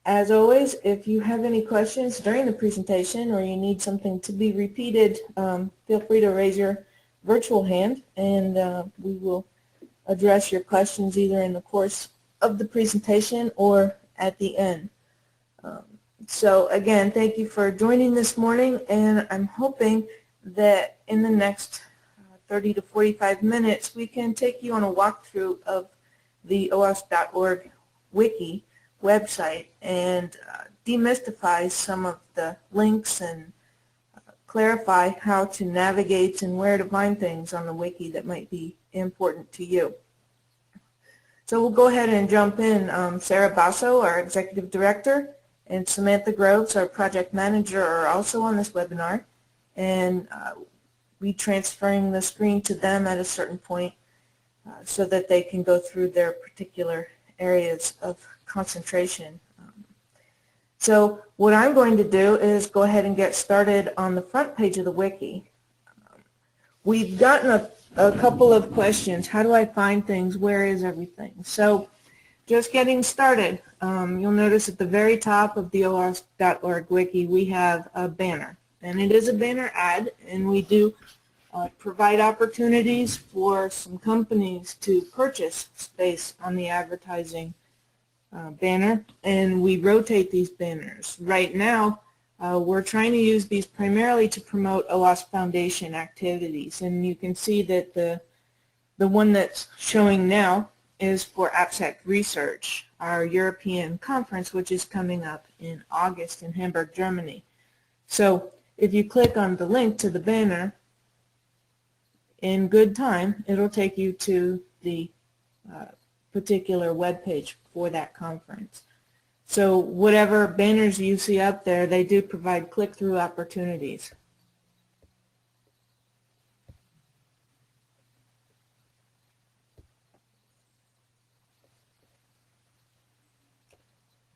As always, if you have any questions during the presentation or you need something to be repeated, feel free to raise your virtual hand and we will address your questions either in the course of the presentation or at the end. So again, thank you for joining this morning, and I'm hoping that in the next 30 to 45 minutes we can take you on a walkthrough of the OWASP.org wiki website and demystify some of the links and clarify how to navigate and where to find things on the wiki that might be important to you. So we'll go ahead and jump in. Sarah Basso, our Executive Director, and Samantha Groves, our Project Manager, are also on this webinar, and we're transferring the screen to them at a certain point so that they can go through their particular areas of concentration. So what I'm going to do is go ahead and get started on the front page of the wiki. We've gotten a couple of questions. How do I find things? Where is everything? So just getting started, you'll notice at the very top of the OWASP.org wiki we have a banner, and it is a banner ad, and we do provide opportunities for some companies to purchase space on the advertising banner, and we rotate these banners. Right now we're trying to use these primarily to promote OWASP Foundation activities, and you can see that the one that's showing now is for AppSec Research, our European conference, which is coming up in August in Hamburg, Germany. So if you click on the link to the banner in good time, it'll take you to the particular web page for that conference. So whatever banners you see up there, they do provide click-through opportunities.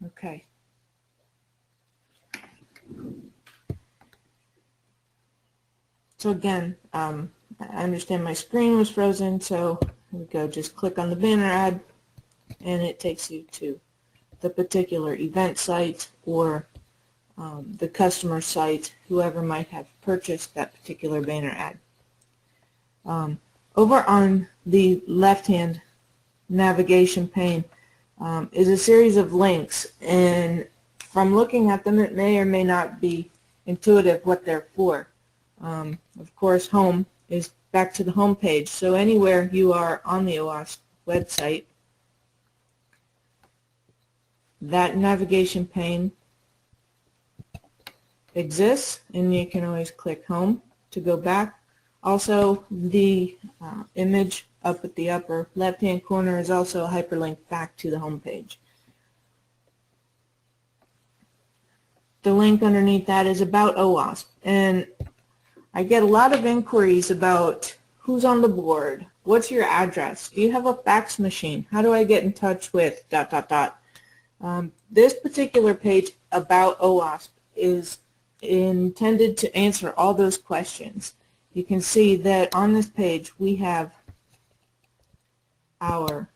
Okay. So again, I understand my screen was frozen, so here we go. Just click on the banner ad, and it takes you to the particular event site or the customer site, whoever might have purchased that particular banner ad. Over on the left-hand navigation pane is a series of links, and from looking at them it may or may not be intuitive what they're for. Of course, home is back to the home page, so anywhere you are on the OWASP website, that navigation pane exists, and you can always click home to go back. Also, the image up at the upper left-hand corner is also a hyperlink back to the home page. The link underneath that is about OWASP, and I get a lot of inquiries about who's on the board, what's your address, do you have a fax machine, how do I get in touch with ... This particular page about OWASP is intended to answer all those questions. You can see that on this page we have our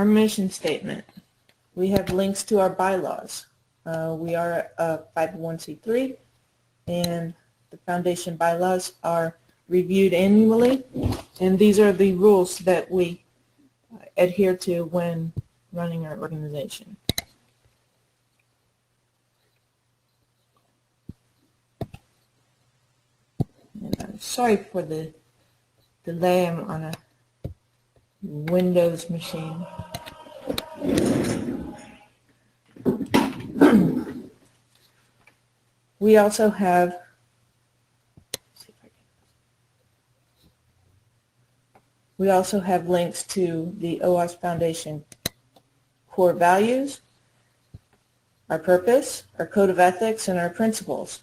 mission statement. We have links to our bylaws. We are a 501c3, and the foundation bylaws are reviewed annually, and these are the rules that we adhere to when running our organization. And I'm sorry for the delay. I'm on a Windows machine. We also have links to the OWASP Foundation core values, our purpose, our code of ethics, and our principles.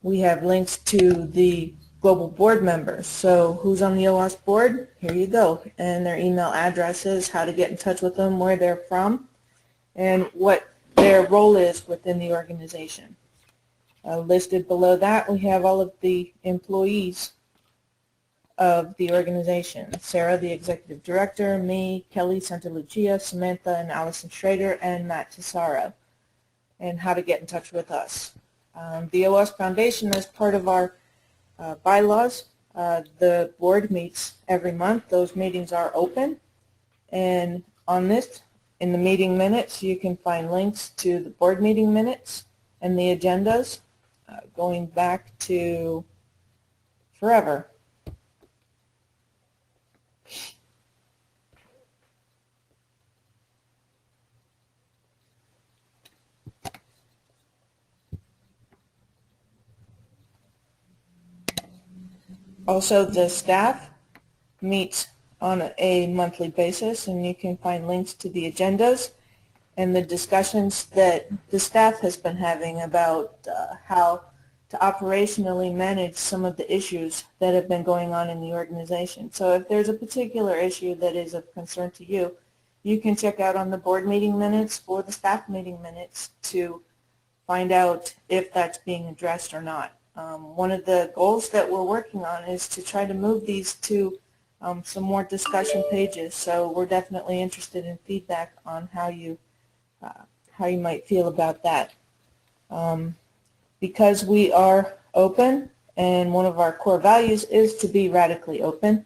We have links to the global board members. So who's on the OWASP board? Here you go. And their email addresses, how to get in touch with them, where they're from, and what their role is within the organization. Listed below that, we have all of the employees of the organization. Sarah, the executive director, me, Kelly Santalucia, Samantha and Allison Schrader, and Matt Tesaro, and how to get in touch with us. The OWASP Foundation, as part of our bylaws, the board meets every month. Those meetings are open, and on this, in the meeting minutes, you can find links to the board meeting minutes and the agendas going back to forever. Also, the staff meets on a monthly basis, and you can find links to the agendas and the discussions that the staff has been having about how to operationally manage some of the issues that have been going on in the organization. So if there's a particular issue that is of concern to you, you can check out on the board meeting minutes or the staff meeting minutes to find out if that's being addressed or not. One of the goals that we're working on is to try to move these to some more discussion pages. So we're definitely interested in feedback on how you might feel about that. Because we are open, and one of our core values is to be radically open,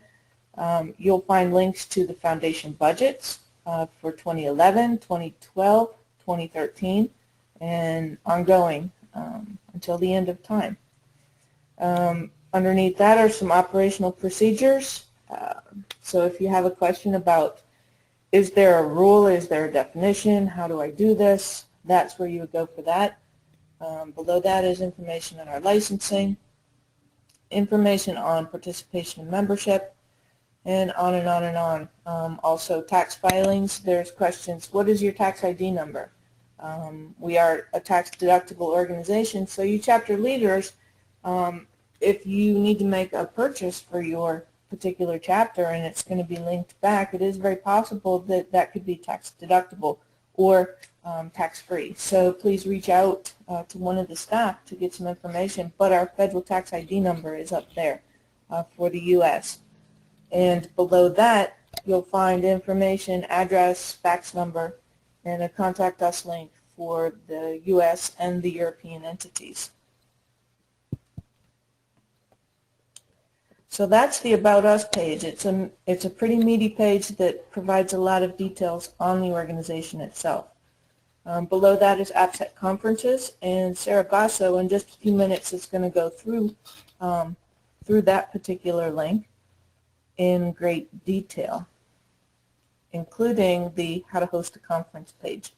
you'll find links to the foundation budgets for 2011, 2012, 2013, and ongoing until the end of time. Underneath that are some operational procedures. So if you have a question about, is there a rule, is there a definition, how do I do this, that's where you would go for that. Below that is information on our licensing, information on participation and membership, and on and on and on. Also tax filings, there's questions, what is your tax ID number? We are a tax deductible organization, so you chapter leaders, if you need to make a purchase for your particular chapter and it's going to be linked back, it is very possible that that could be tax deductible or tax-free. So please reach out to one of the staff to get some information, but our federal tax ID number is up there for the U.S. And below that, you'll find information, address, fax number, and a contact us link for the U.S. and the European entities. So that's the About Us page. It's a pretty meaty page that provides a lot of details on the organization itself. Below that is AppSec conferences, and Sarah Basso in just a few minutes is going to go through that particular link in great detail, including the how to host a conference page.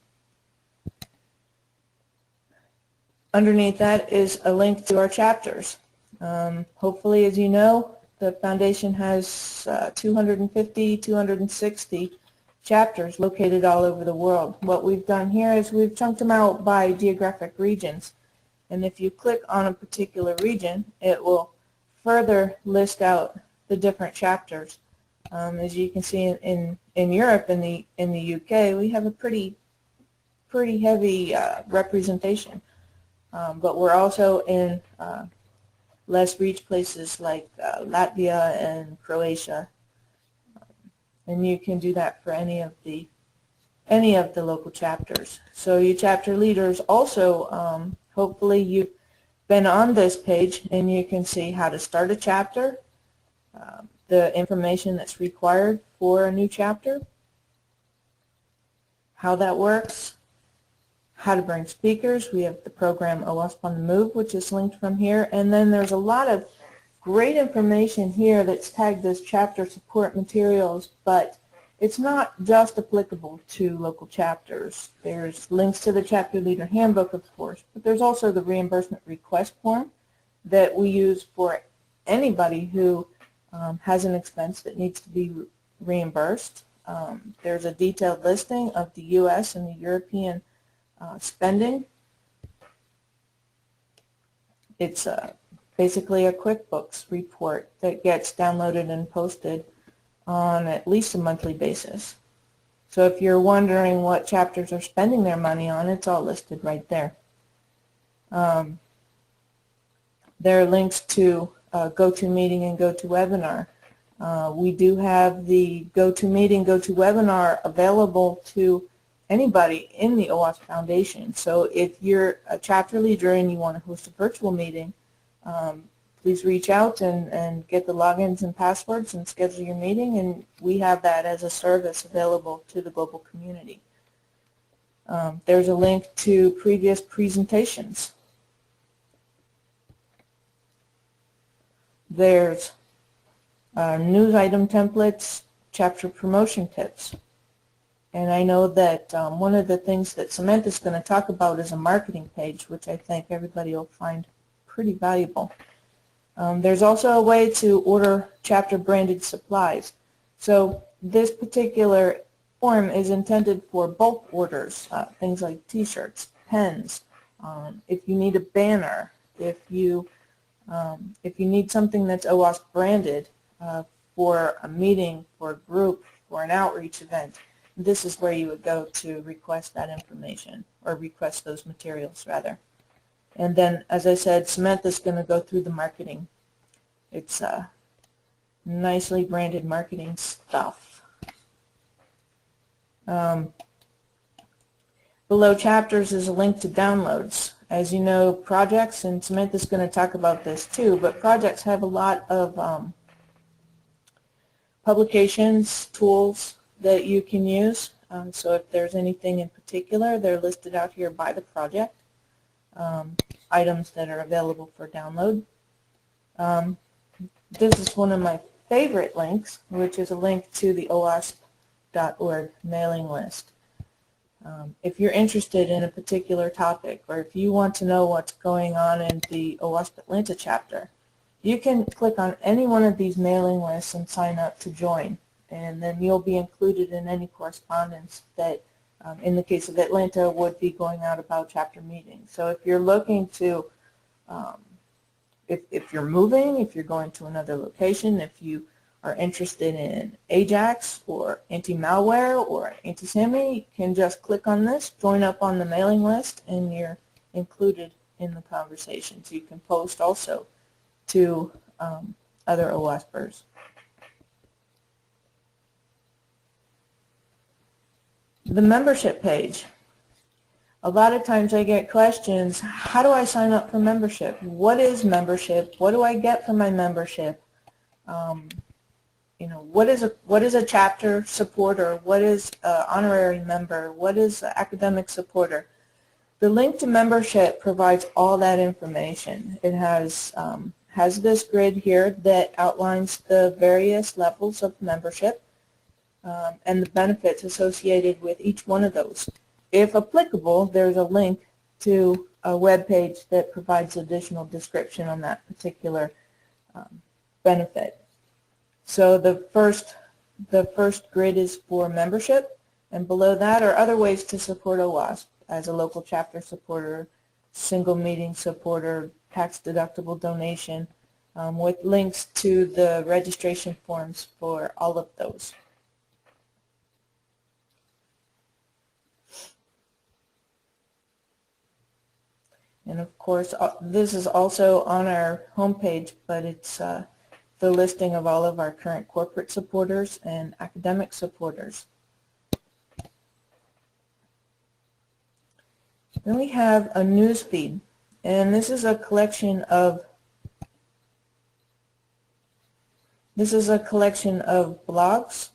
Underneath that is a link to our chapters. Hopefully, as you know, the foundation has 250, 260 chapters located all over the world. What we've done here is we've chunked them out by geographic regions. And if you click on a particular region, it will further list out the different chapters. As you can see in Europe and in the UK, we have a pretty heavy representation. But we're also in less reached places like Latvia and Croatia, and you can do that for any of the local chapters. So you chapter leaders also, hopefully you've been on this page and you can see how to start a chapter, the information that's required for a new chapter, how that works, how to bring speakers. We have the program OWASP on the Move, which is linked from here. And then there's a lot of great information here that's tagged as chapter support materials, but it's not just applicable to local chapters. There's links to the chapter leader handbook, of course, but there's also the reimbursement request form that we use for anybody who has an expense that needs to be reimbursed. There's a detailed listing of the U.S. and the European spending. It's basically a QuickBooks report that gets downloaded and posted on at least a monthly basis. So if you're wondering what chapters are spending their money on, it's all listed right there. There are links to GoToMeeting and GoToWebinar. We do have the GoToMeeting, GoToWebinar available to anybody in the OWASP Foundation. So if you're a chapter leader and you want to host a virtual meeting, please reach out and get the logins and passwords and schedule your meeting, and we have that as a service available to the global community. There's a link to previous presentations. There's news item templates, chapter promotion tips. And I know that one of the things that Samantha's going to talk about is a marketing page, which I think everybody will find pretty valuable. There's also a way to order chapter branded supplies. So this particular form is intended for bulk orders, things like t-shirts, pens, if you need a banner, if you need something that's OWASP branded for a meeting, for a group, for an outreach event, this is where you would go to request that information, or request those materials rather. And then, as I said, Samantha's going to go through the marketing. It's nicely branded marketing stuff. Below chapters is a link to downloads. As you know, projects, and Samantha's going to talk about this too, but projects have a lot of publications, tools that you can use. So if there's anything in particular, they're listed out here by the project. Items that are available for download. This is one of my favorite links, which is a link to the OWASP.org mailing list. If you're interested in a particular topic, or if you want to know what's going on in the OWASP Atlanta chapter, you can click on any one of these mailing lists and sign up to join, and then you'll be included in any correspondence that, in the case of Atlanta, would be going out about chapter meetings. So if you're looking to, if you're moving, if you're going to another location, if you are interested in AJAX or anti-malware or anti-SAMI, you can just click on this, join up on the mailing list, and you're included in the conversations. You can post also to other OWASPers. The membership page. A lot of times I get questions, how do I sign up for membership? What is membership? What do I get from my membership? You know, what is a chapter supporter? What is an honorary member? What is an academic supporter? The link to membership provides all that information. It has this grid here that outlines the various levels of membership and the benefits associated with each one of those. If applicable, there's a link to a web page that provides additional description on that particular benefit. So the first grid is for membership, and below that are other ways to support OWASP as a local chapter supporter, single meeting supporter, tax-deductible donation, with links to the registration forms for all of those. And of course, this is also on our homepage, but it's the listing of all of our current corporate supporters and academic supporters. Then we have a news feed, and this is a collection of blogs.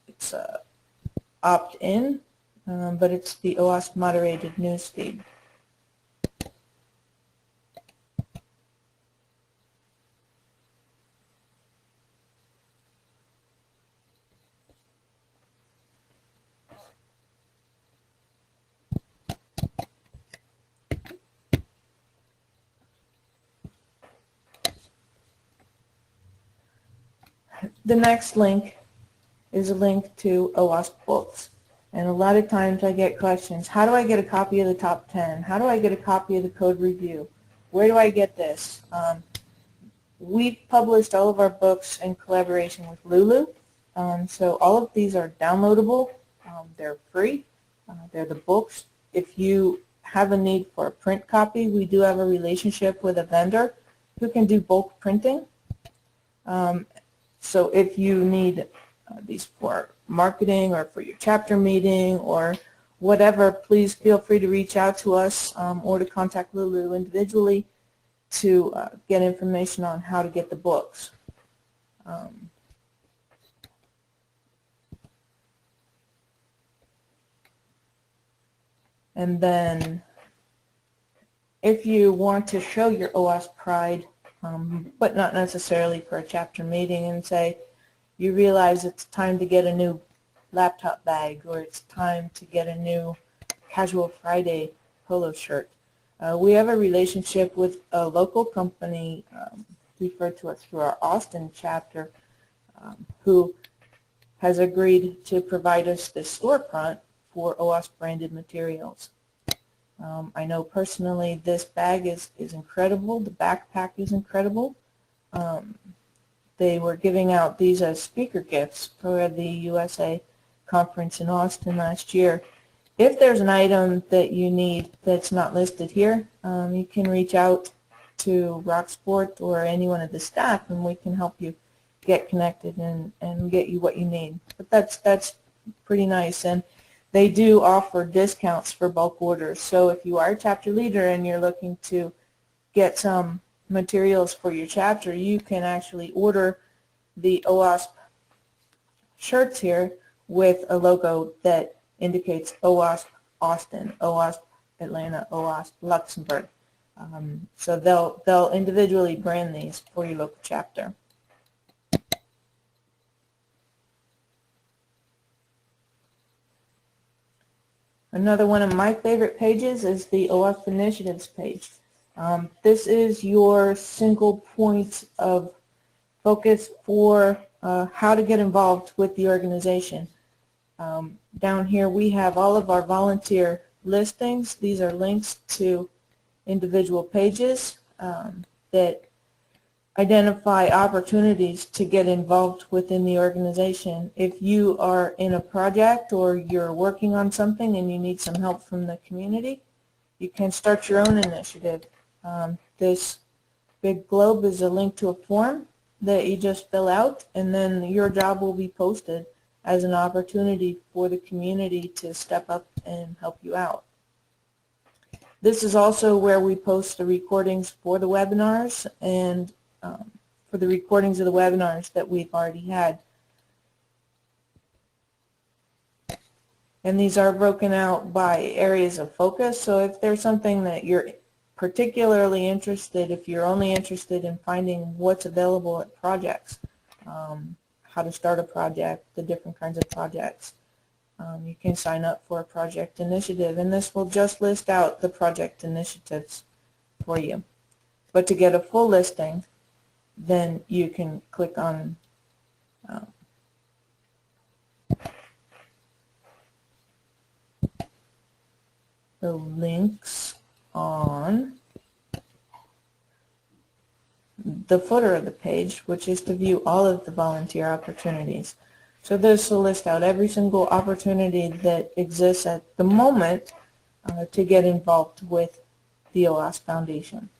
It's opt-in, but it's the OWASP moderated news feed. The next link is a link to OWASP books. And a lot of times I get questions, how do I get a copy of the top 10? How do I get a copy of the code review? Where do I get this? We've published all of our books in collaboration with Lulu. So all of these are downloadable. They're free. They're the books. If you have a need for a print copy, we do have a relationship with a vendor who can do bulk printing. So if you need these for marketing or for your chapter meeting or whatever, please feel free to reach out to us or to contact Lulu individually to get information on how to get the books. And then if you want to show your OWASP pride, but not necessarily for a chapter meeting, and say you realize it's time to get a new laptop bag or it's time to get a new Casual Friday polo shirt. We have a relationship with a local company referred to us through our Austin chapter who has agreed to provide us this storefront for OWASP branded materials. I know personally this bag is incredible. The backpack is incredible. They were giving out these as speaker gifts for the USA conference in Austin last year. If there's an item that you need that's not listed here, you can reach out to Rocksport or anyone of the staff and we can help you get connected and get you what you need. But that's pretty nice. And they do offer discounts for bulk orders. So if you are a chapter leader and you're looking to get some materials for your chapter, you can actually order the OWASP shirts here with a logo that indicates OWASP Austin, OWASP Atlanta, OWASP Luxembourg. So they'll individually brand these for your local chapter. Another one of my favorite pages is the OWASP Initiatives page. This is your single point of focus for how to get involved with the organization. Down here we have all of our volunteer listings. These are links to individual pages that identify opportunities to get involved within the organization. If you are in a project or you're working on something and you need some help from the community, you can start your own initiative. This big globe is a link to a form that you just fill out, and then your job will be posted as an opportunity for the community to step up and help you out. This is also where we post the recordings for the webinars and for the recordings of the webinars that we've already had. And these are broken out by areas of focus. So if there's something that you're particularly interested, if you're only interested in finding what's available at projects, how to start a project, the different kinds of projects, you can sign up for a project initiative, and this will just list out the project initiatives for you. But to get a full listing, then you can click on the links on the footer of the page, which is to view all of the volunteer opportunities. So this will list out every single opportunity that exists at the moment to get involved with the OWASP Foundation.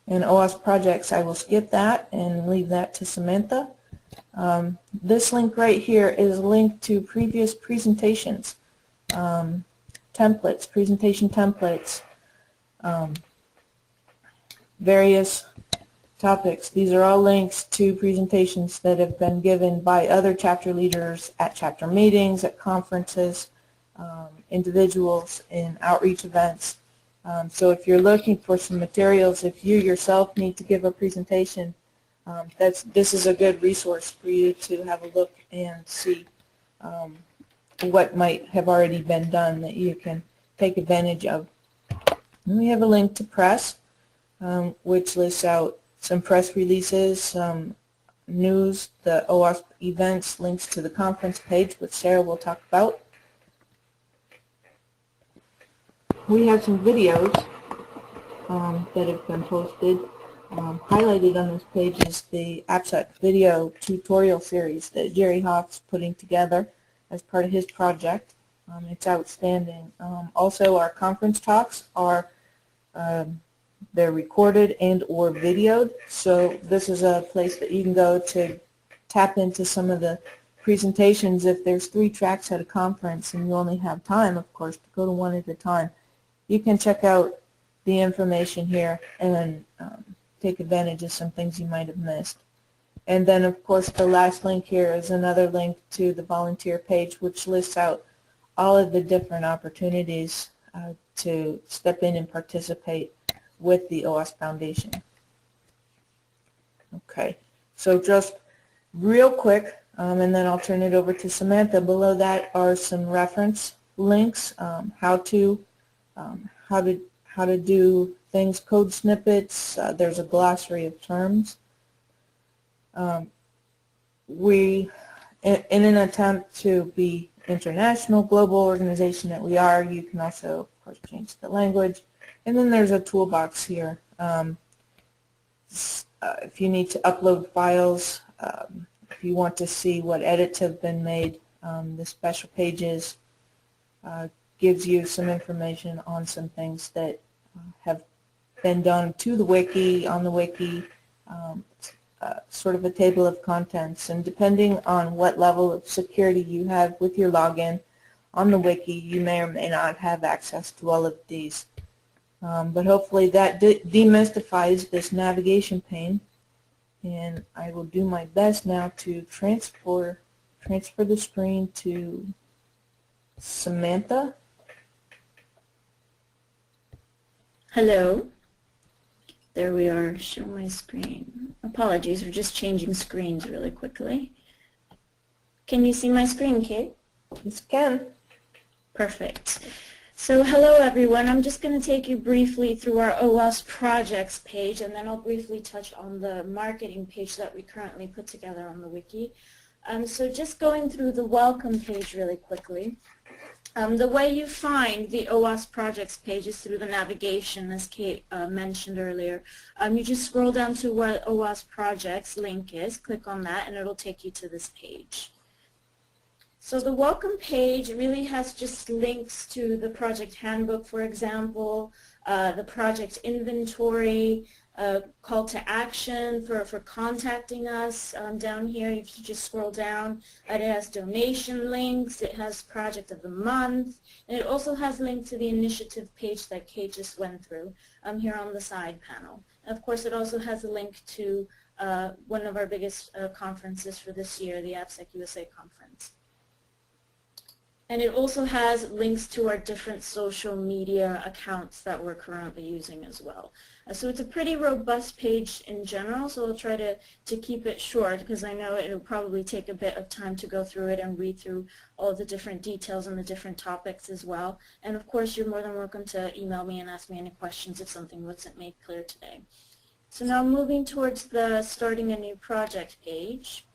And OWASP projects, I will skip that and leave that to Samantha. This link right here is linked to previous presentations, templates, presentation templates, various topics. These are all links to presentations that have been given by other chapter leaders at chapter meetings, at conferences, individuals in outreach events. So if you're looking for some materials, if you yourself need to give a presentation, this is a good resource for you to have a look and see what might have already been done that you can take advantage of. And we have a link to press, which lists out some press releases, some news, the OWASP events, links to the conference page, which Sarah will talk about. We have some videos that have been posted. highlighted on this page is the AppSec video tutorial series that Jerry Hoff's putting together as part of his project. It's outstanding. Also, our conference talks are they're recorded and or videoed, so this is a place that you can go to tap into some of the presentations. If there's 3 tracks at a conference and you only have time, of course, to go to one at a time, you can check out the information here and take advantage of some things you might have missed. And then, of course, the last link here is another link to the volunteer page, which lists out all of the different opportunities to step in and participate with the OWASP Foundation. Okay, so just real quick, and then I'll turn it over to Samantha. Below that are some reference links, how to do things, code snippets. There's a glossary of terms. In an attempt to be international, global organization that we are, you can also, of course, change the language. And then there's a toolbox here. If you need to upload files, if you want to see what edits have been made, the special pages gives you some information on some things that have been done to the wiki, on the wiki, sort of a table of contents. And depending on what level of security you have with your login on the wiki, you may or may not have access to all of these. But hopefully that demystifies this navigation pane. And I will do my best now to transfer the screen to Samantha. Hello. There we are. Show my screen. Apologies, we're just changing screens really quickly. Can you see my screen, Kate? Yes, can. Perfect. So hello everyone. I'm just going to take you briefly through our OWASP projects page, and then I'll briefly touch on the marketing page that we currently put together on the wiki. So just going through the welcome page really quickly. The way you find the OWASP projects page is through the navigation, as Kate mentioned earlier. You just scroll down to where OWASP projects link is, click on that, and it'll take you to this page. So the welcome page really has just links to the project handbook, for example, the project inventory, call to action for contacting us down here. If you just scroll down, it has donation links, it has project of the month, and it also has a link to the initiative page that Kate just went through here on the side panel. And of course, it also has a link to one of our biggest conferences for this year, the AppSec USA conference. And it also has links to our different social media accounts that we're currently using as well. So it's a pretty robust page in general, so I'll try to keep it short because I know it'll probably take a bit of time to go through it and read through all the different details and the different topics as well. And of course, you're more than welcome to email me and ask me any questions if something wasn't made clear today. So now moving towards the starting a new project page.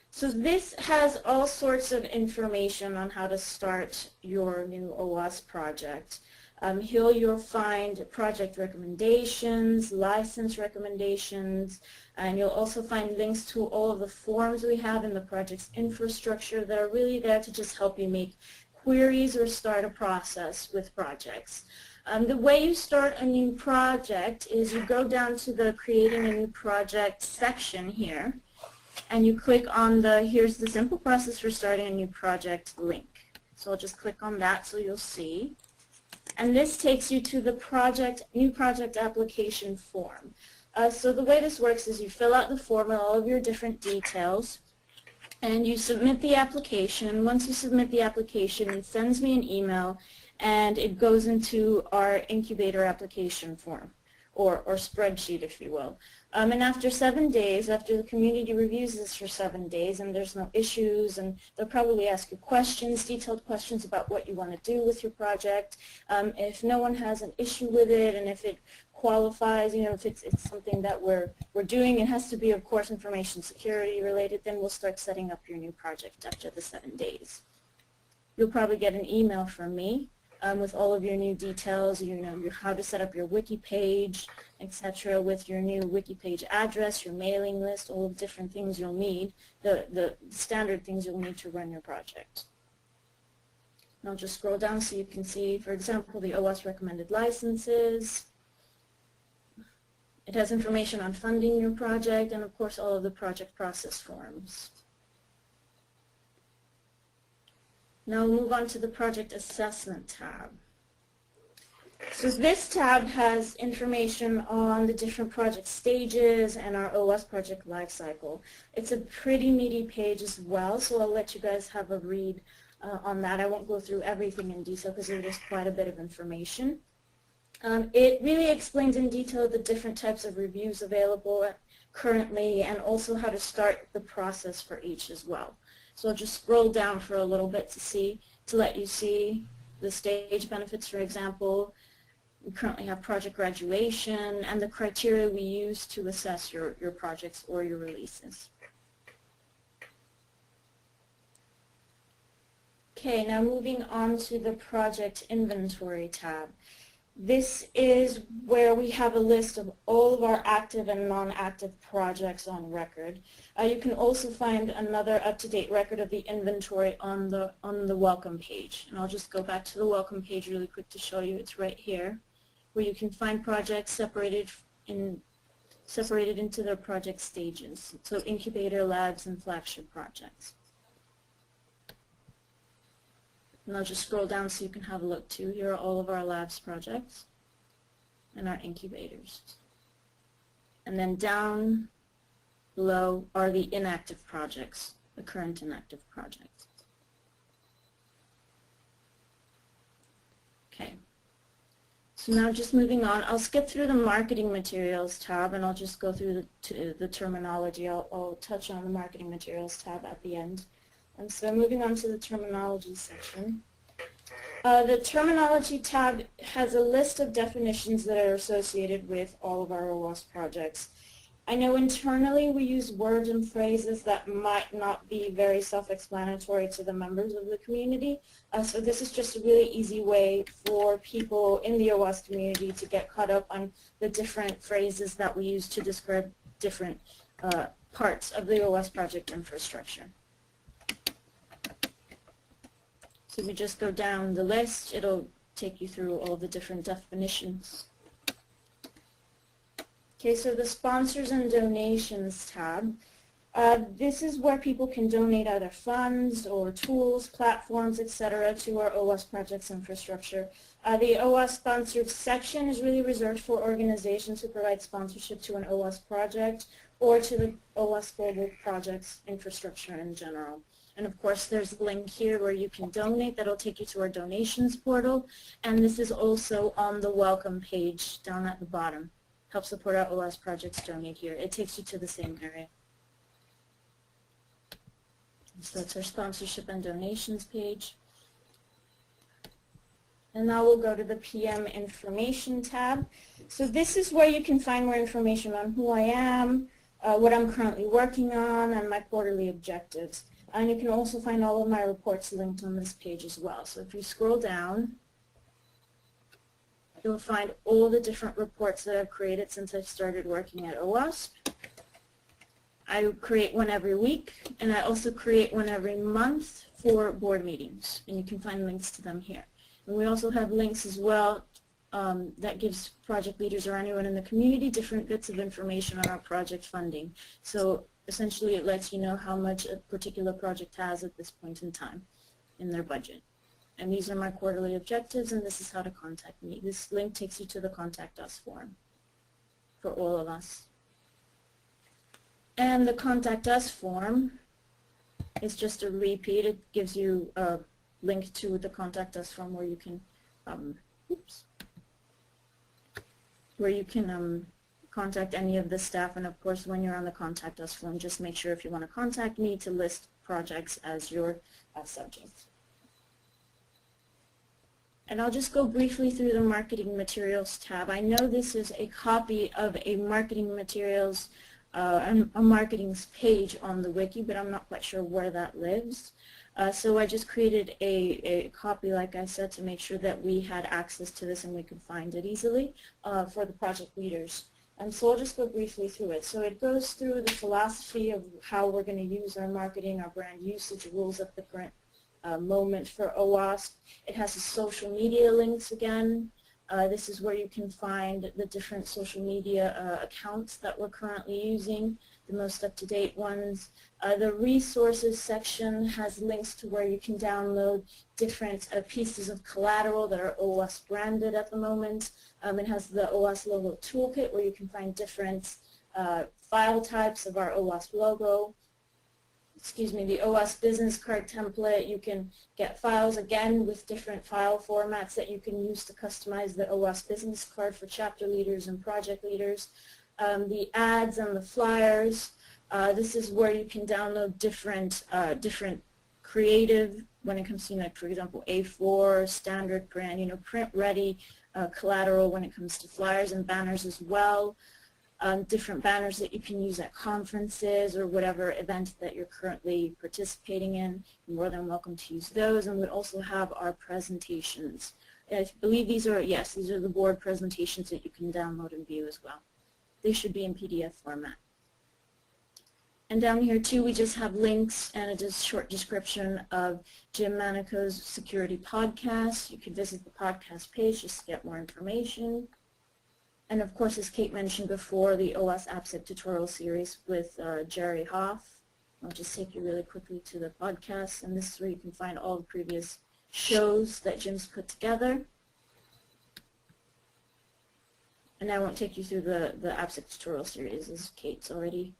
So this has all sorts of information on how to start your new OWASP project. Here you'll find project recommendations, license recommendations, and you'll also find links to all of the forms we have in the project's infrastructure that are really there to just help you make queries or start a process with projects. The way you start a new project is you go down to the Creating a New Project section here, and you click on the Here's the Simple Process for Starting a New Project link. So I'll just click on that so you'll see. And this takes you to the new project application form. So the way this works is you fill out the form with all of your different details, and you submit the application. Once you submit the application, it sends me an email, and it goes into our incubator application form, or spreadsheet, if you will. And after 7 days, after the community reviews this for 7 days and there's no issues, and they'll probably ask you questions, detailed questions about what you want to do with your project. If no one has an issue with it, and if it qualifies, you know, if it's something that we're doing, it has to be, of course, information security related, then we'll start setting up your new project after the 7 days. You'll probably get an email from me with all of your new details, how to set up your wiki page, etc., with your new wiki page address, your mailing list, all the different things you'll need, the standard things you'll need to run your project. And I'll just scroll down so you can see, for example, the OWASP recommended licenses. It has information on funding your project, and of course all of the project process forms. Now we'll move on to the Project Assessment tab. So this tab has information on the different project stages and our OWASP project lifecycle. It's a pretty meaty page as well, so I'll let you guys have a read on that. I won't go through everything in detail because there's quite a bit of information. It really explains in detail the different types of reviews available currently and also how to start the process for each as well. So I'll just scroll down for a little bit to let you see the stage benefits, for example. We currently have project graduation and the criteria we use to assess your projects or your releases. Okay, now moving on to the Project Inventory tab. This is where we have a list of all of our active and non-active projects on record. You can also find another up-to-date record of the inventory on the welcome page. And I'll just go back to the welcome page really quick to show you. It's right here, where you can find projects separated into their project stages. So incubator, labs, and flagship projects. And I'll just scroll down so you can have a look too. Here are all of our labs projects and our incubators. And then down below are the inactive projects, the current inactive projects. Okay. So now just moving on, I'll skip through the marketing materials tab and I'll just go through the terminology. I'll touch on the marketing materials tab at the end. And so moving on to the terminology section. The terminology tab has a list of definitions that are associated with all of our OWASP projects. I know internally we use words and phrases that might not be very self-explanatory to the members of the community. So this is just a really easy way for people in the OWASP community to get caught up on the different phrases that we use to describe different parts of the OWASP project infrastructure. So if we just go down the list, it'll take you through all the different definitions. Okay, so the sponsors and donations tab. This is where people can donate either funds or tools, platforms, etc. to our OWASP project's infrastructure. The OWASP sponsored section is really reserved for organizations who provide sponsorship to an OWASP project or to the OWASP global project's infrastructure in general. And of course there's a link here where you can donate. That'll take you to our donations portal. And this is also on the welcome page down at the bottom. Help support our OWASP projects, donate here. It takes you to the same area. So that's our sponsorship and donations page. And now we'll go to the PM information tab. So this is where you can find more information on who I am, what I'm currently working on, and my quarterly objectives. And you can also find all of my reports linked on this page as well. So if you scroll down, you'll find all the different reports that I've created since I started working at OWASP. I create one every week, and I also create one every month for board meetings, and you can find links to them here. And we also have links as well that gives project leaders or anyone in the community different bits of information on our project funding. So essentially it lets you know how much a particular project has at this point in time in their budget. And these are my quarterly objectives, and this is how to contact me. This link takes you to the Contact Us form for all of us. And the Contact Us form is just a repeat. It gives you a link to the Contact Us form where you can, contact any of the staff. And of course, when you're on the Contact Us form, just make sure if you want to contact me to list projects as your subject. And I'll just go briefly through the marketing materials tab. I know this is a copy of a marketing materials a marketing page on the wiki, but I'm not quite sure where that lives. So I just created a copy, like I said, to make sure that we had access to this and we could find it easily for the project leaders. And so I'll just go briefly through it. So it goes through the philosophy of how we're going to use our marketing, our brand usage rules at the current moment for OWASP. It has the social media links again. This is where you can find the different social media accounts that we're currently using, the most up-to-date ones. The resources section has links to where you can download different pieces of collateral that are OWASP branded at the moment. It has the OWASP logo toolkit where you can find different file types of our OWASP logo. Excuse me, the OWASP business card template. You can get files again with different file formats that you can use to customize the OWASP business card for chapter leaders and project leaders. The ads and the flyers. This is where you can download different creative when it comes to, like, for example, A4, standard print, print ready collateral when it comes to flyers and banners as well. Different banners that you can use at conferences or whatever event that you're currently participating in. You're more than welcome to use those. And we also have our presentations. I believe these are the board presentations that you can download and view as well. They should be in PDF format. And down here too, we just have links and a short description of Jim Manico's security podcast. You can visit the podcast page just to get more information. And of course, as Kate mentioned before, the OWASP AppSec tutorial series with Jerry Hoff. I'll just take you really quickly to the podcast, and this is where you can find all the previous shows that Jim's put together. And I won't take you through the AppSec tutorial series, as Kate's already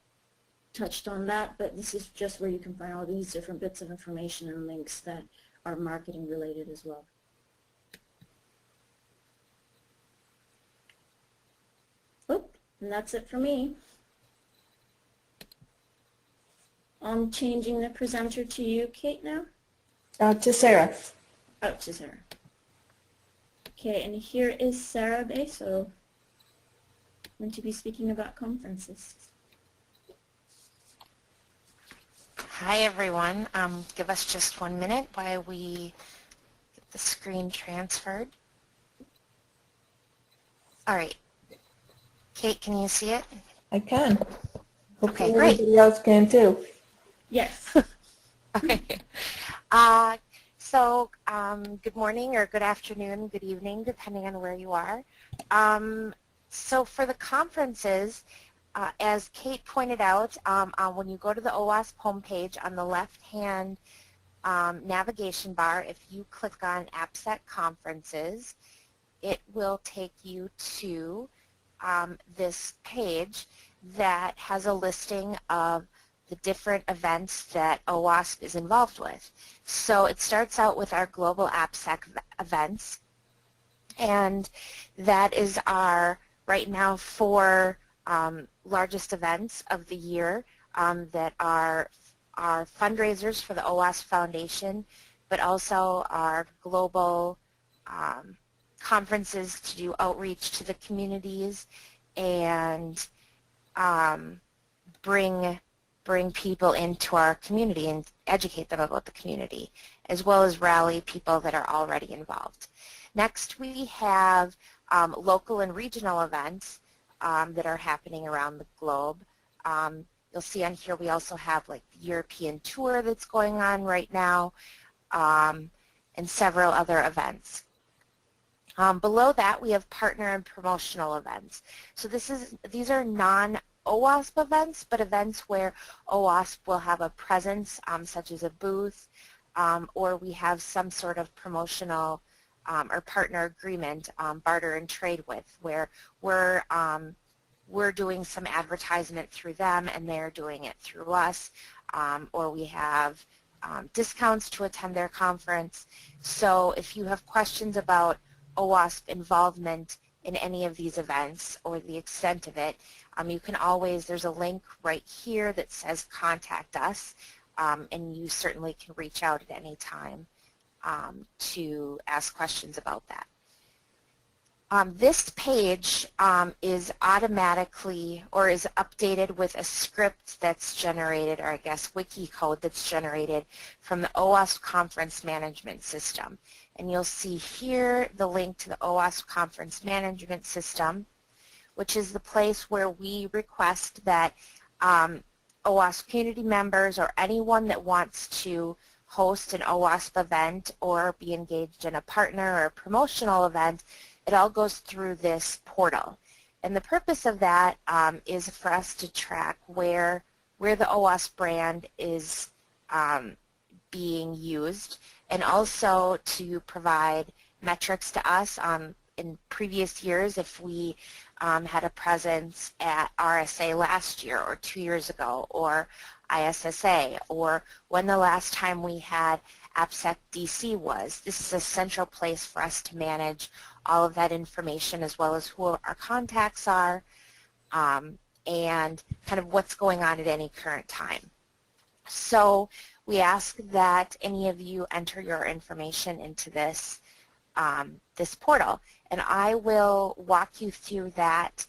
touched on that, but this is just where you can find all these different bits of information and links that are marketing related as well. And that's it for me. I'm changing the presenter to you, Kate, now? To Sarah. Oh, to Sarah. Okay, and here is Sarah Beso. I'm going to be speaking about conferences. Hi, everyone. Give us just 1 minute while we get the screen transferred. All right. Kate, can you see it? I can. Hopefully Okay, great. Everybody else can too. Yes. Okay. Good morning or good afternoon, good evening, depending on where you are. So for the conferences, as Kate pointed out, when you go to the OWASP homepage on the left-hand navigation bar, if you click on AppSec Conferences, it will take you to this page that has a listing of the different events that OWASP is involved with. So it starts out with our global AppSec events, and that is our, right now, 4 largest events of the year that are fundraisers for the OWASP Foundation, but also our global conferences to do outreach to the communities and bring people into our community and educate them about the community, as well as rally people that are already involved. Next, we have local and regional events that are happening around the globe. You'll see on here we also have like the European tour that's going on right now, and several other events. Below that, we have partner and promotional events. So these are non-OWASP events, but events where OWASP will have a presence, such as a booth, or we have some sort of promotional or partner agreement, barter and trade with, where we're doing some advertisement through them and they're doing it through us, or we have discounts to attend their conference. So if you have questions about OWASP involvement in any of these events or the extent of it, you can always, there's a link right here that says contact us, and you certainly can reach out at any time to ask questions about that. This page is automatically or is updated with a script that's generated, or I guess wiki code that's generated from the OWASP conference management system. And you'll see here the link to the OWASP conference management system, which is the place where we request that OWASP community members or anyone that wants to host an OWASP event or be engaged in a partner or a promotional event, it all goes through this portal. And the purpose of that is for us to track where the OWASP brand is being used, and also to provide metrics to us in previous years if we had a presence at RSA last year or 2 years ago, or ISSA, or when the last time we had AppSec DC was. This is a central place for us to manage all of that information, as well as who our contacts are and kind of what's going on at any current time. So we ask that any of you enter your information into this this portal, and I will walk you through that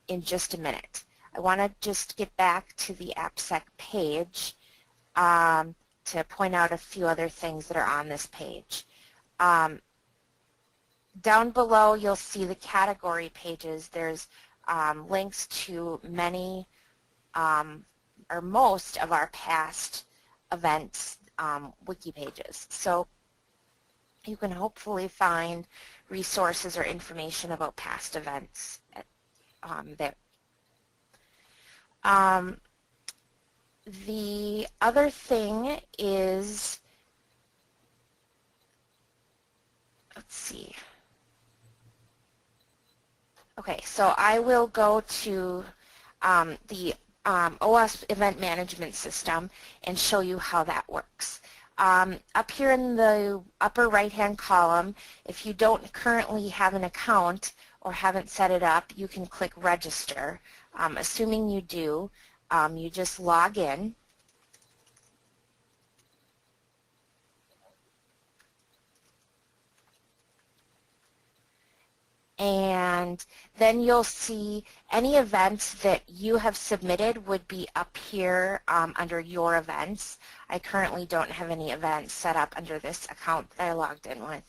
in just a minute. I want to just get back to the AppSec page to point out a few other things that are on this page. Down below you'll see the category pages. There's links to many or most of our past events wiki pages. So you can hopefully find resources or information about past events there. The other thing is, let's see. Okay, so I will go to the OWASP event management system and show you how that works. Up here in the upper right-hand column, if you don't currently have an account or haven't set it up, you can click register. Assuming you do, you just log in. And then you'll see any events that you have submitted would be up here under your events. I currently don't have any events set up under this account that I logged in with.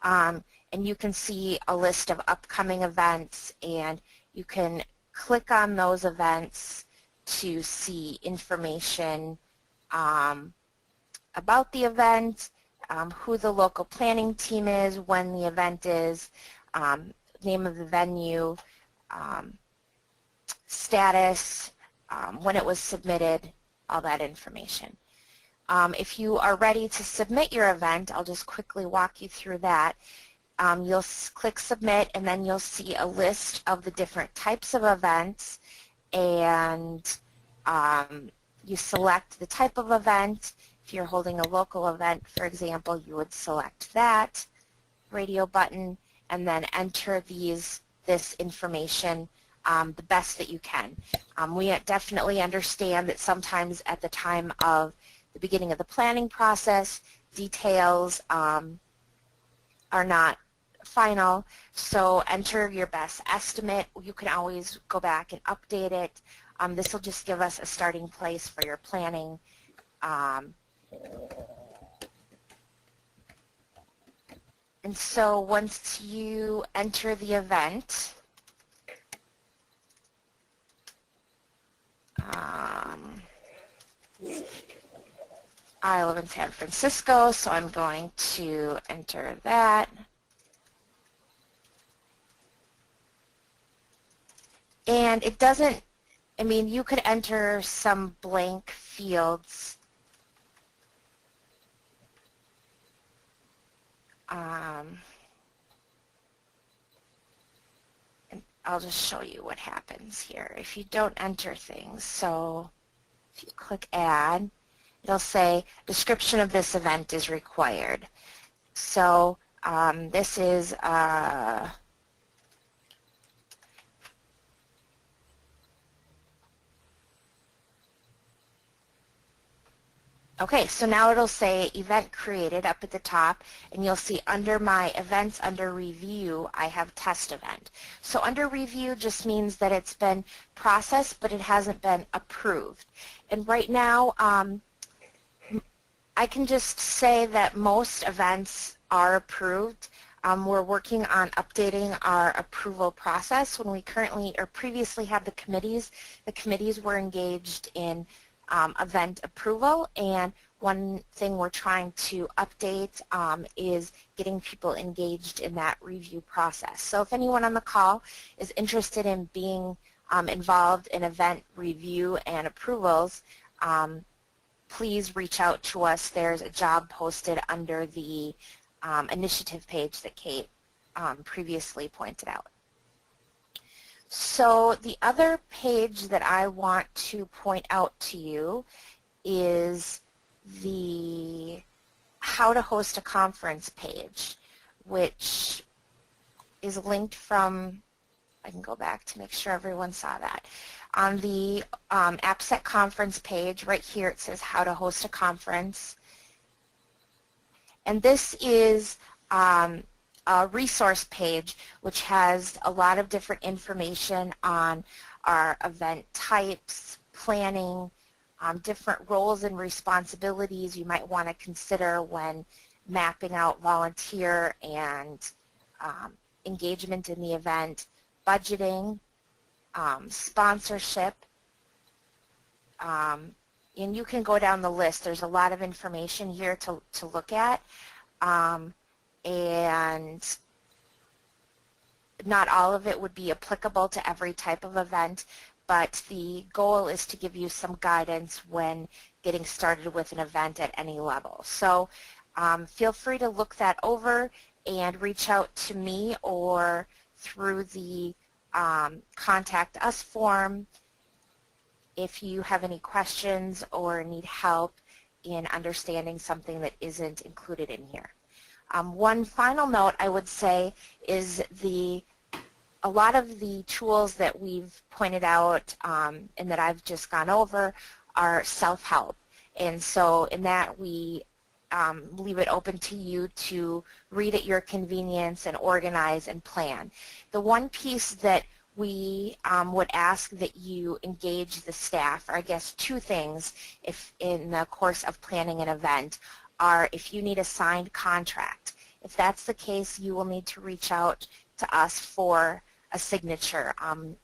And you can see a list of upcoming events, and you can click on those events to see information about the event, who the local planning team is, when the event is, name of the venue, status, when it was submitted, all that information. If you are ready to submit your event, I'll just quickly walk you through that. You'll click submit, and then you'll see a list of the different types of events, and you select the type of event. If you're holding a local event, for example, you would select that radio button, and then enter this information the best that you can. We definitely understand that sometimes at the time of the beginning of the planning process, details are not final, so enter your best estimate. You can always go back and update it. This will just give us a starting place for your planning. And so once you enter the event, I live in San Francisco, so I'm going to enter that. And it doesn't, I mean, you could enter some blank fields. And I'll just show you what happens here if you don't enter things. So if you click add, it'll say description of this event is required. So this is Okay, so now it'll say event created up at the top, and you'll see under my events under review, I have test event. So under review just means that it's been processed, but it hasn't been approved. And right now, I can just say that most events are approved. We're working on updating our approval process. When we currently or previously had the committees were engaged in event approval, and one thing we're trying to update is getting people engaged in that review process. So if anyone on the call is interested in being involved in event review and approvals, please reach out to us. There's a job posted under the initiative page that Kate previously pointed out. So the other page that I want to point out to you is the how to host a conference page, which is linked from, I can go back to make sure everyone saw that. On the AppSec conference page, right here it says how to host a conference. And this is a resource page which has a lot of different information on our event types, planning, different roles and responsibilities you might want to consider when mapping out volunteer and engagement in the event, budgeting, sponsorship, and you can go down the list. There's a lot of information here to look at. And not all of it would be applicable to every type of event, but the goal is to give you some guidance when getting started with an event at any level. So feel free to look that over and reach out to me or through the contact us form if you have any questions or need help in understanding something that isn't included in here. One final note I would say is a lot of the tools that we've pointed out and that I've just gone over are self-help. And so in that we leave it open to you to read at your convenience and organize and plan. The one piece that we would ask that you engage the staff, or I guess two things if in the course of planning an event, are if you need a signed contract. If that's the case, you will need to reach out to us for a signature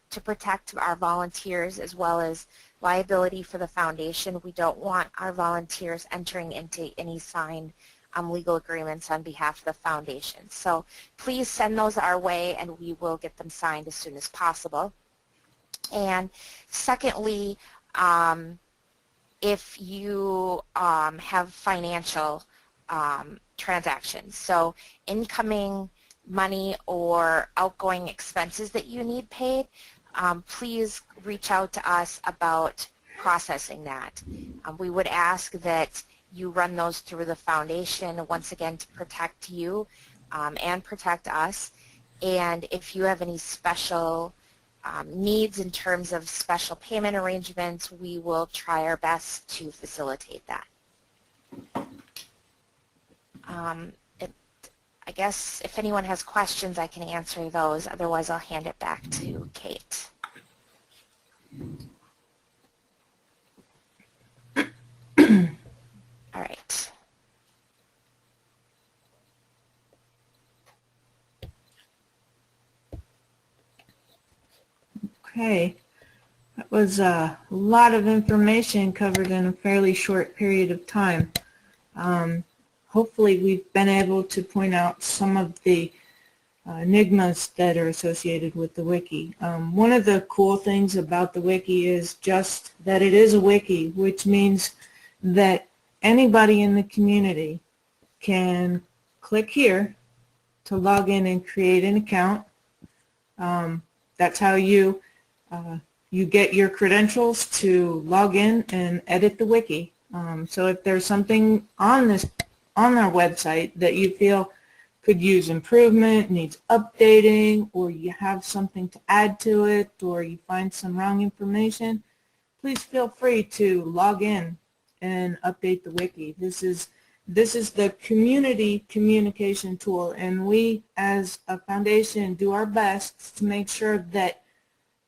to protect our volunteers as well as liability for the foundation. We don't want our volunteers entering into any signed legal agreements on behalf of the foundation. So please send those our way and we will get them signed as soon as possible. And secondly, if you have financial transactions, so incoming money or outgoing expenses that you need paid, please reach out to us about processing that. We would ask that you run those through the foundation, once again, to protect you and protect us. And if you have any special needs in terms of special payment arrangements, we will try our best to facilitate that. I guess if anyone has questions, I can answer those. Otherwise, I'll hand it back to Kate. All right. Okay. That was a lot of information covered in a fairly short period of time. Hopefully we've been able to point out some of the enigmas that are associated with the wiki. One of the cool things about the wiki is just that it is a wiki, which means that anybody in the community can click here to log in and create an account. That's how you get your credentials to log in and edit the wiki. So if there's something on our website that you feel could use improvement, needs updating, or you have something to add to it, or you find some wrong information, please feel free to log in and update the wiki. This is the community communication tool, and we as a foundation do our best to make sure that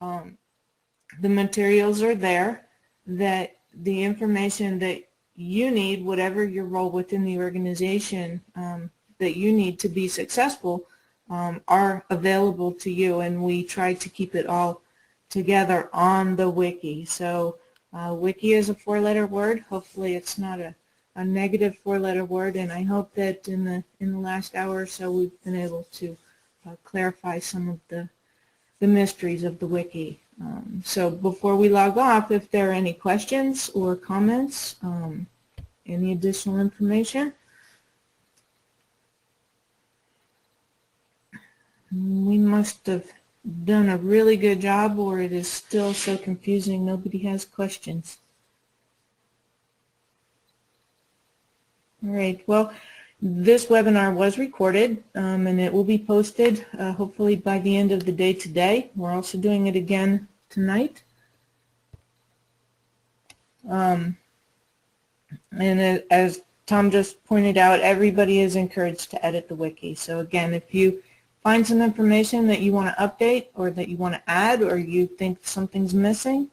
the materials are there, that the information that you need, whatever your role within the organization that you need to be successful, are available to you, and we try to keep it all together on the wiki. So wiki is a four-letter word. Hopefully it's not a negative four-letter word, and I hope that in the last hour or so we've been able to clarify some of the mysteries of the wiki. So before we log off, if there are any questions or comments, any additional information, we must have done a really good job, or it is still so confusing nobody has questions. All right, well, this webinar was recorded and it will be posted hopefully by the end of the day today. We're also doing it again tonight. And as Tom just pointed out, everybody is encouraged to edit the wiki. So again, if you find some information that you want to update or that you want to add, or you think something's missing,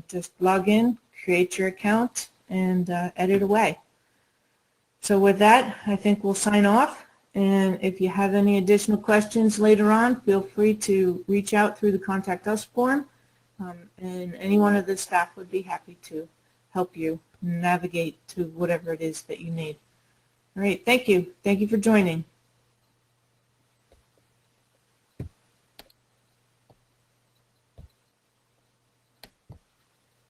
just log in, create your account, and edit away. So with that, I think we'll sign off. And if you have any additional questions later on, feel free to reach out through the Contact Us form, and any one of the staff would be happy to help you navigate to whatever it is that you need. All right, thank you. Thank you for joining.